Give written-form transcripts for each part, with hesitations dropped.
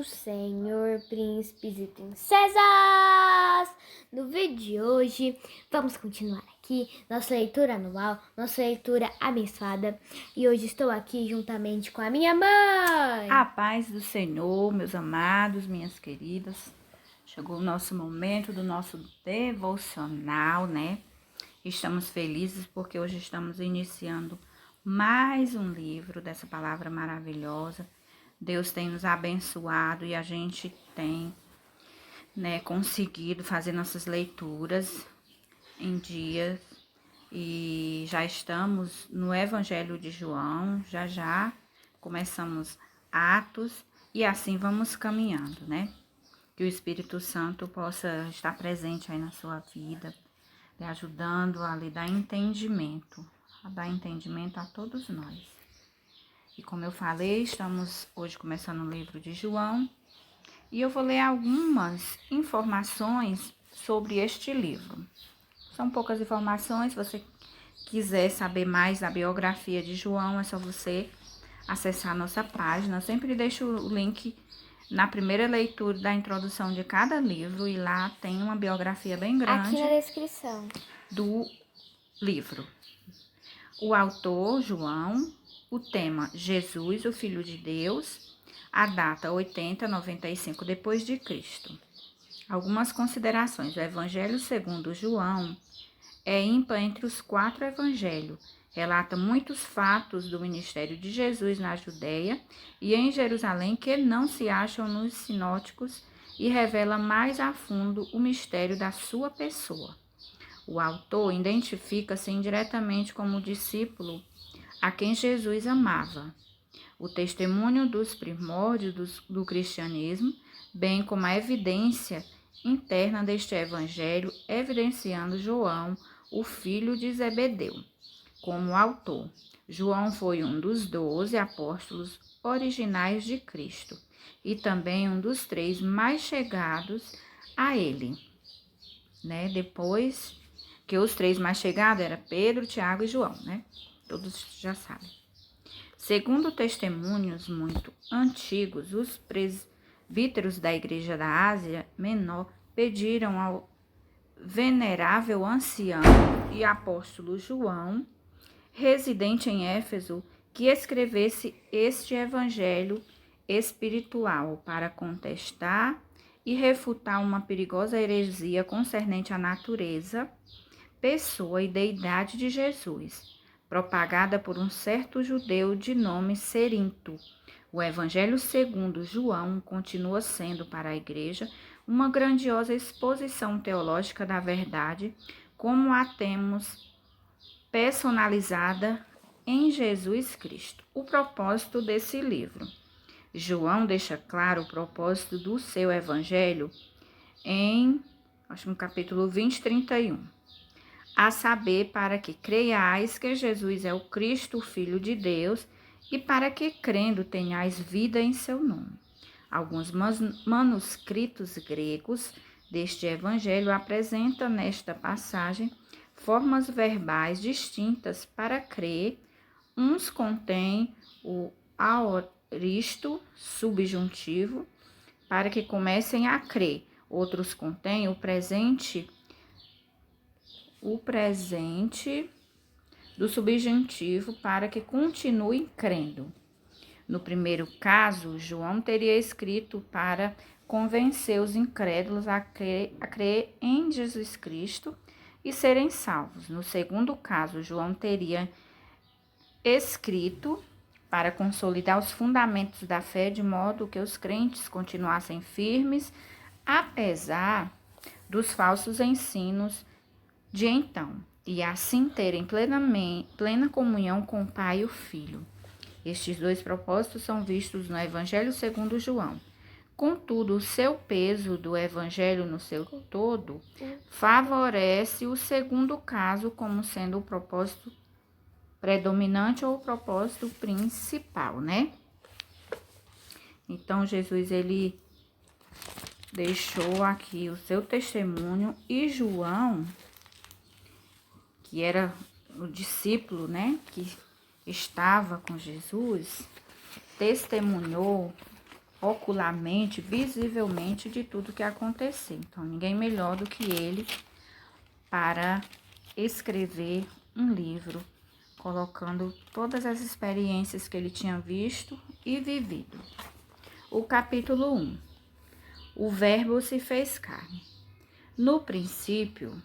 Senhor, príncipes e princesas! No vídeo de hoje, vamos continuar aqui nossa leitura anual, nossa leitura abençoada. E hoje estou aqui juntamente com a minha mãe. A paz do Senhor, meus amados, minhas queridas. Chegou o nosso momento do nosso devocional, né? Estamos felizes porque hoje estamos iniciando mais um livro dessa palavra maravilhosa. Deus tem nos abençoado e a gente tem, né, conseguido fazer nossas leituras em dias. E já estamos no Evangelho de João, já começamos Atos e assim vamos caminhando, né? Que o Espírito Santo possa estar presente aí na sua vida, lhe ajudando a lhe dar entendimento, a todos nós. E como eu falei, estamos hoje começando o livro de João e eu vou ler algumas informações sobre este livro. São poucas informações, se você quiser saber mais da biografia de João, é só você acessar a nossa página. Eu sempre deixo o link na primeira leitura da introdução de cada livro e lá tem uma biografia bem grande aqui na descrição do livro. O autor, João, o tema, Jesus, o Filho de Deus, a data 80-95 depois de Cristo. Algumas considerações. O Evangelho segundo João é ímpar entre os 4 evangelhos. Relata muitos fatos do ministério de Jesus na Judéia e em Jerusalém que não se acham nos sinóticos e revela mais a fundo o mistério da sua pessoa. O autor identifica-se indiretamente como discípulo a quem Jesus amava. O testemunho dos primórdios do cristianismo, bem como a evidência interna deste evangelho, evidenciando João, o filho de Zebedeu, como autor. João foi um dos 12 apóstolos originais de Cristo e também um dos 3 mais chegados a ele, né? Depois que os 3 mais chegados eram Pedro, Tiago e João, né? Todos já sabem. Segundo testemunhos muito antigos, os presbíteros da Igreja da Ásia Menor pediram ao venerável ancião e apóstolo João, residente em Éfeso, que escrevesse este evangelho espiritual para contestar e refutar uma perigosa heresia concernente à natureza, pessoa e deidade de Jesus, propagada por um certo judeu de nome Cerinto. O Evangelho segundo João continua sendo para a Igreja uma grandiosa exposição teológica da verdade, como a temos personalizada em Jesus Cristo. O propósito desse livro. João deixa claro o propósito do seu Evangelho em, no capítulo 20, 31. A saber, para que creiais que Jesus é o Cristo, o Filho de Deus, e para que, crendo, tenhais vida em seu nome. Alguns manuscritos gregos deste evangelho apresentam nesta passagem formas verbais distintas para crer. Uns contêm o aoristo subjuntivo, para que comecem a crer. Outros contêm o presente do subjuntivo para que continuem crendo. No primeiro caso, João teria escrito para convencer os incrédulos a crer em Jesus Cristo e serem salvos. No segundo caso, João teria escrito para consolidar os fundamentos da fé de modo que os crentes continuassem firmes, apesar dos falsos ensinos de então, e assim terem plena comunhão com o Pai e o Filho. Estes 2 propósitos são vistos no Evangelho segundo João. Contudo, o seu peso do Evangelho no seu todo favorece o segundo caso como sendo o propósito predominante ou o propósito principal, né? Então, Jesus, ele deixou aqui o seu testemunho e João, que era o discípulo, né, que estava com Jesus, testemunhou ocularmente, visivelmente, de tudo que aconteceu. Então, ninguém melhor do que ele para escrever um livro, colocando todas as experiências que ele tinha visto e vivido. O capítulo 1. O Verbo se fez carne. No princípio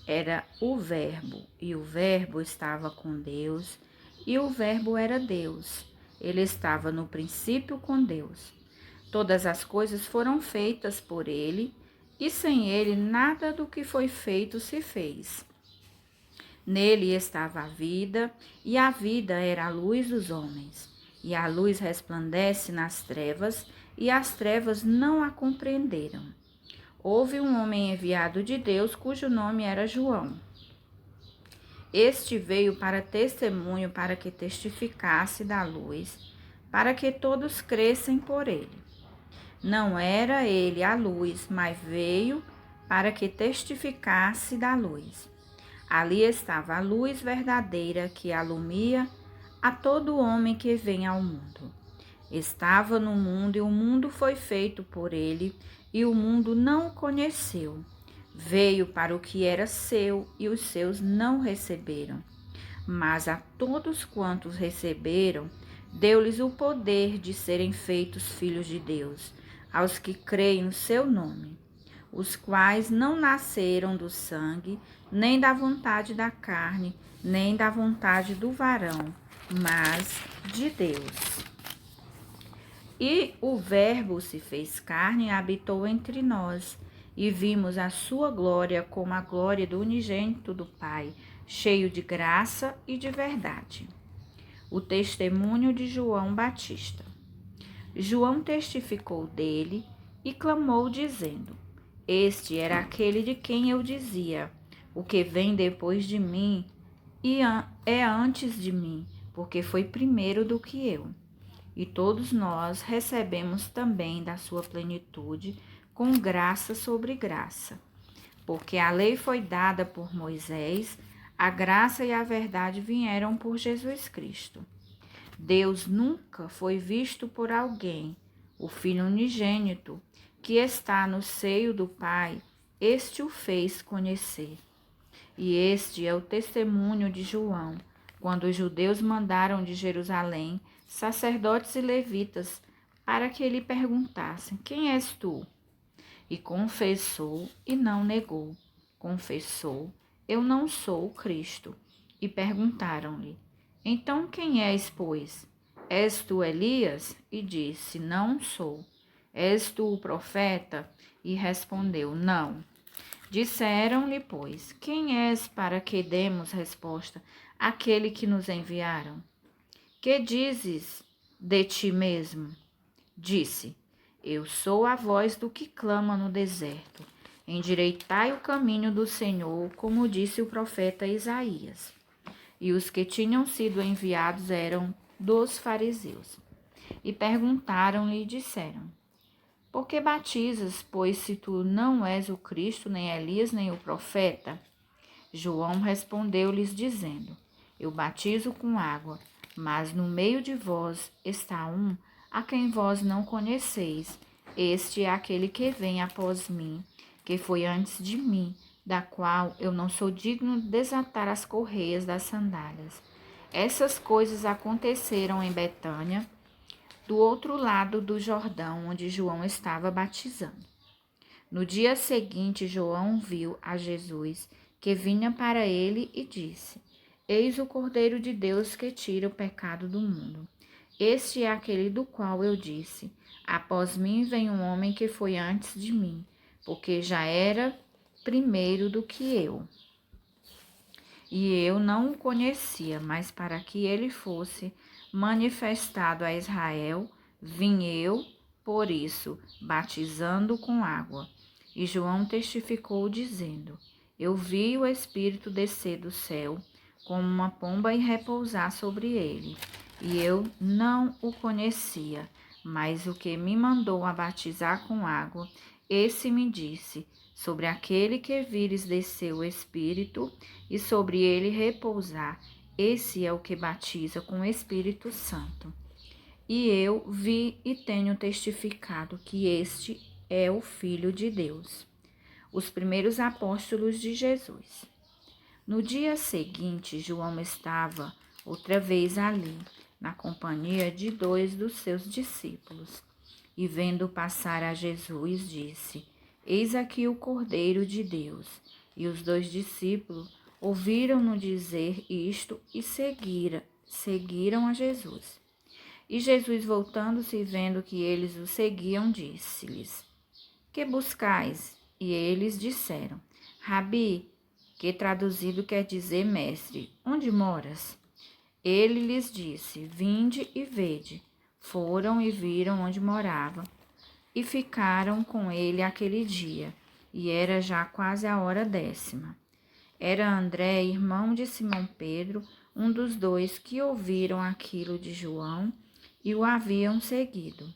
era o Verbo, e o Verbo estava com Deus, e o Verbo era Deus. Ele estava no princípio com Deus. Todas as coisas foram feitas por ele, e sem ele nada do que foi feito se fez. Nele estava a vida, e a vida era a luz dos homens. E a luz resplandece nas trevas, e as trevas não a compreenderam. Houve um homem enviado de Deus, cujo nome era João. Este veio para testemunho, para que testificasse da luz, para que todos crescem por ele. Não era ele a luz, mas veio para que testificasse da luz. Ali estava a luz verdadeira que alumia a todo homem que vem ao mundo. Estava no mundo e o mundo foi feito por ele, e o mundo não o conheceu. Veio para o que era seu e os seus não receberam. Mas a todos quantos receberam, deu-lhes o poder de serem feitos filhos de Deus, aos que creem no seu nome, os quais não nasceram do sangue, nem da vontade da carne, nem da vontade do varão, mas de Deus. E o Verbo se fez carne e habitou entre nós, e vimos a sua glória como a glória do unigênito do Pai, cheio de graça e de verdade. O testemunho de João Batista. João testificou dele e clamou, dizendo: Este era aquele de quem eu dizia: O que vem depois de mim é antes de mim, porque foi primeiro do que eu. E todos nós recebemos também da sua plenitude, com graça sobre graça. Porque a lei foi dada por Moisés, a graça e a verdade vieram por Jesus Cristo. Deus nunca foi visto por alguém. O Filho unigênito, que está no seio do Pai, este o fez conhecer. E este é o testemunho de João, quando os judeus mandaram de Jerusalém sacerdotes e levitas para que lhe perguntassem: Quem és tu? E confessou e não negou. Confessou: Eu não sou o Cristo. E perguntaram-lhe: Então quem és, pois? És tu Elias? E disse: Não sou. És tu o profeta? E respondeu: Não. Disseram-lhe, pois: Quem és, para que demos resposta àquele que nos enviaram? Que dizes de ti mesmo? Disse: Eu sou a voz do que clama no deserto. Endireitai o caminho do Senhor, como disse o profeta Isaías. E os que tinham sido enviados eram dos fariseus. E perguntaram-lhe e disseram: Por que batizas, pois se tu não és o Cristo, nem Elias, nem o profeta? João respondeu-lhes dizendo: Eu batizo com água, mas no meio de vós está um a quem vós não conheceis. Este é aquele que vem após mim, que foi antes de mim, da qual eu não sou digno de desatar as correias das sandálias. Essas coisas aconteceram em Betânia, do outro lado do Jordão, onde João estava batizando. No dia seguinte, João viu a Jesus, que vinha para ele, e disse: Eis o Cordeiro de Deus que tira o pecado do mundo. Este é aquele do qual eu disse: Após mim vem um homem que foi antes de mim, porque já era primeiro do que eu. E eu não o conhecia, mas para que ele fosse manifestado a Israel, vim eu, por isso, batizando com água. E João testificou, dizendo: Eu vi o Espírito descer do céu, como uma pomba, e repousar sobre ele. E eu não o conhecia, mas o que me mandou a batizar com água, esse me disse: Sobre aquele que vires descer o Espírito, e sobre ele repousar, esse é o que batiza com o Espírito Santo. e eu vi e tenho testificado que este é o Filho de Deus. Os primeiros apóstolos de Jesus. No dia seguinte, João estava outra vez ali, na companhia de 2 dos seus discípulos. E vendo passar a Jesus, disse: Eis aqui o Cordeiro de Deus. E os 2 discípulos ouviram-no dizer isto e seguiram a Jesus. E Jesus, voltando-se e vendo que eles o seguiam, disse-lhes: Que buscais? E eles disseram: Rabi, que traduzido quer dizer mestre, onde moras? Ele lhes disse: Vinde e vede. Foram e viram onde morava, e ficaram com ele aquele dia, e era já quase a hora 10ª. Era André, irmão de Simão Pedro, um dos 2 que ouviram aquilo de João e o haviam seguido.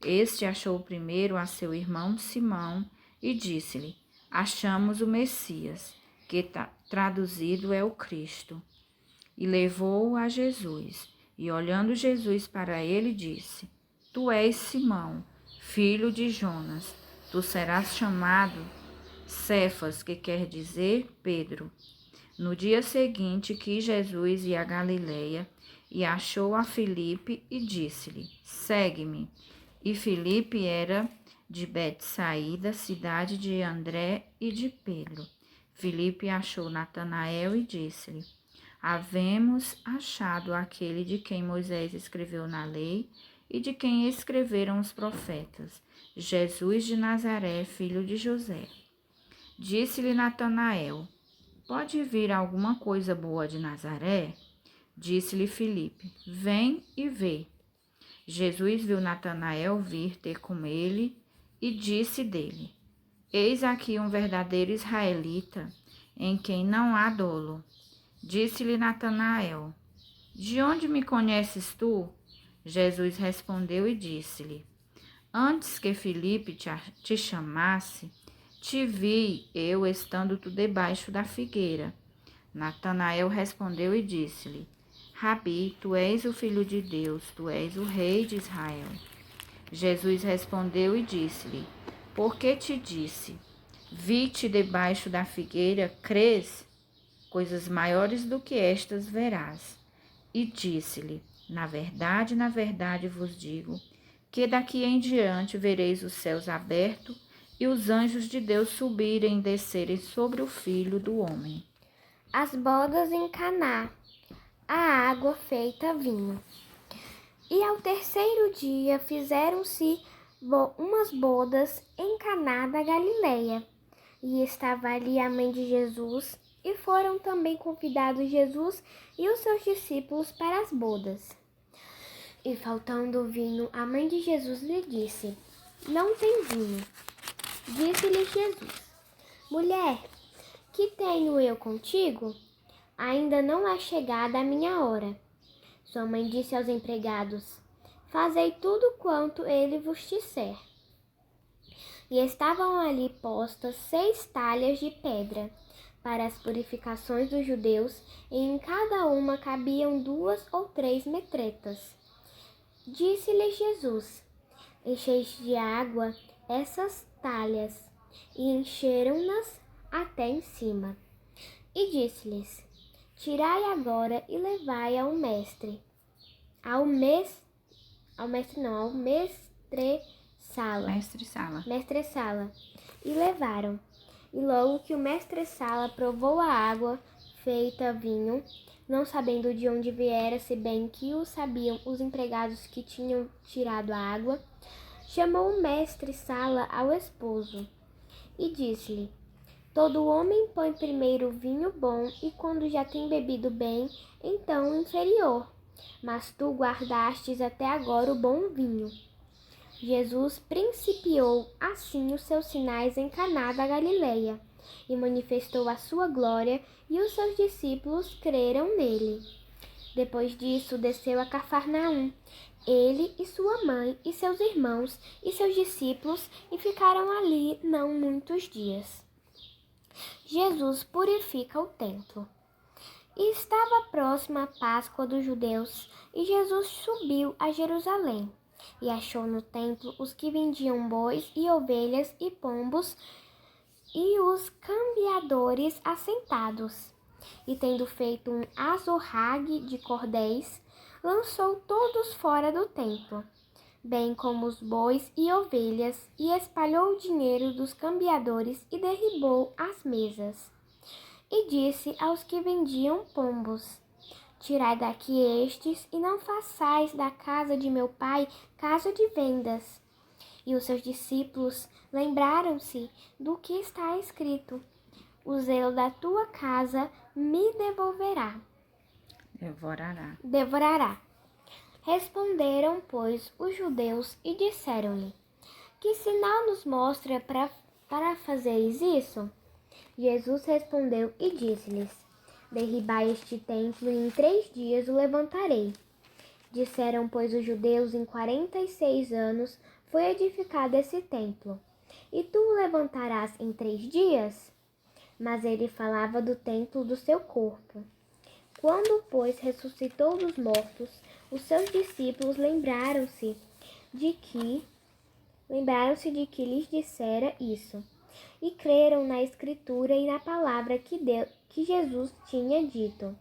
Este achou primeiro a seu irmão Simão e disse-lhe: Achamos o Messias, que traduzido é o Cristo. E levou-o a Jesus. E olhando Jesus para ele, disse: Tu és Simão, filho de Jonas. Tu serás chamado Cefas, que quer dizer Pedro. No dia seguinte quis Jesus ir a Galileia, e achou a Filipe e disse-lhe: Segue-me. E Filipe era de Betsaída, cidade de André e de Pedro. Filipe achou Natanael e disse-lhe: Havemos achado aquele de quem Moisés escreveu na lei e de quem escreveram os profetas, Jesus de Nazaré, filho de José. Disse-lhe Natanael: Pode vir alguma coisa boa de Nazaré? Disse-lhe Filipe: Vem e vê. Jesus viu Natanael vir ter com ele e disse dele: Eis aqui um verdadeiro israelita, em quem não há dolo. Disse-lhe Natanael: De onde me conheces tu? Jesus respondeu e disse-lhe: Antes que Filipe te chamasse, te vi eu estando tu debaixo da figueira. Natanael respondeu e disse-lhe: Rabi, tu és o Filho de Deus, tu és o Rei de Israel. Jesus respondeu e disse-lhe: Por que te disse? Vi-te debaixo da figueira, crês? Coisas maiores do que estas verás. E disse-lhe: na verdade vos digo, que daqui em diante vereis os céus abertos e os anjos de Deus subirem e descerem sobre o Filho do Homem. As bodas em Caná, a água feita vinho. E ao 3º dia fizeram-se umas bodas em Caná da Galileia. E estava ali a mãe de Jesus, e foram também convidados Jesus e os seus discípulos para as bodas. E faltando vinho, a mãe de Jesus lhe disse: Não tem vinho. Disse-lhe Jesus: Mulher, que tenho eu contigo? Ainda não é chegada a minha hora. Sua mãe disse aos empregados: Fazei tudo quanto ele vos disser. E estavam ali postas 6 talhas de pedra para as purificações dos judeus, e em cada uma cabiam 2 ou 3 metretas. Disse-lhe Jesus: Encheis de água essas talhas, e encheram-nas até em cima. E disse-lhes: Tirai agora e levai ao mestre. Ao mestre-sala. E levaram. E logo que o mestre-sala provou a água feita vinho, não sabendo de onde viera, se bem que o sabiam os empregados que tinham tirado a água, chamou o mestre-sala ao esposo e disse-lhe: Todo homem põe primeiro o vinho bom, e quando já tem bebido bem, então o inferior. Mas tu guardastes até agora o bom vinho. Jesus principiou assim os seus sinais em Caná da Galileia, e manifestou a sua glória, e os seus discípulos creram nele. Depois disso, desceu a Cafarnaum, ele e sua mãe, e seus irmãos, e seus discípulos, e ficaram ali não muitos dias. Jesus purifica o templo. E estava próxima a Páscoa dos judeus, e Jesus subiu a Jerusalém, e achou no templo os que vendiam bois e ovelhas e pombos, e os cambiadores assentados. E tendo feito um azorrague de cordéis, lançou todos fora do templo, bem como os bois e ovelhas, e espalhou o dinheiro dos cambiadores e derribou as mesas. E disse aos que vendiam pombos: Tirai daqui estes, e não façais da casa de meu pai casa de vendas. E os seus discípulos lembraram-se do que está escrito: O zelo da tua casa me devorará. Responderam, pois, os judeus e disseram-lhe: Que sinal nos mostra para fazeres isso? Jesus respondeu e disse-lhes: Derribai este templo, e em 3 dias o levantarei. Disseram, pois, os judeus: Em 46 anos foi edificado esse templo, e tu o levantarás em 3 dias? Mas ele falava do templo do seu corpo. Quando, pois, ressuscitou dos mortos, os seus discípulos lembraram-se de que lhes dissera isso, e creram na Escritura e na palavra que Jesus tinha dito.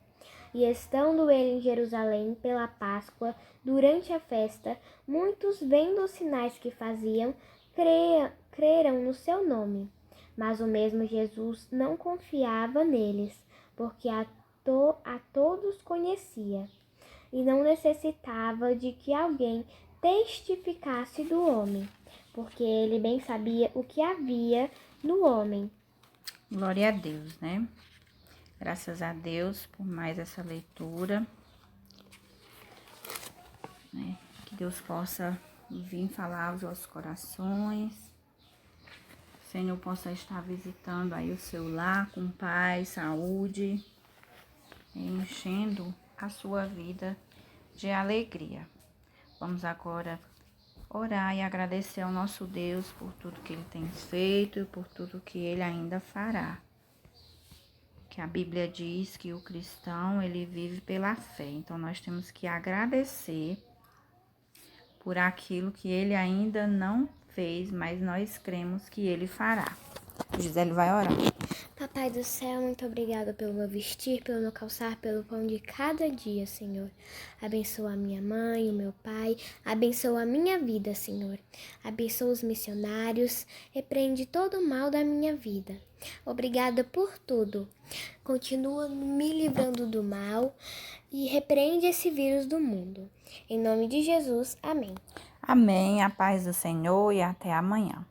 E estando ele em Jerusalém pela Páscoa, durante a festa, muitos, vendo os sinais que faziam, creram no seu nome. Mas o mesmo Jesus não confiava neles, porque a todos conhecia, e não necessitava de que alguém testificasse do homem, porque ele bem sabia o que havia no homem. Glória a Deus, né? Graças a Deus por mais essa leitura, né? Que Deus possa vir falar aos nossos corações. O Senhor possa estar visitando aí o seu lar com paz, saúde, enchendo a sua vida de alegria. Vamos agora orar e agradecer ao nosso Deus por tudo que Ele tem feito e por tudo que Ele ainda fará. Que a Bíblia diz que o cristão, ele vive pela fé. Então, nós temos que agradecer por aquilo que Ele ainda não fez, mas nós cremos que Ele fará. Gisele vai orar. Papai do céu, muito obrigada pelo meu vestir, pelo meu calçar, pelo pão de cada dia, Senhor. Abençoa a minha mãe, o meu pai, abençoa a minha vida, Senhor. Abençoa os missionários, repreende todo o mal da minha vida. Obrigada por tudo. Continua me livrando do mal e repreende esse vírus do mundo. Em nome de Jesus, amém. Amém, a paz do Senhor e até amanhã.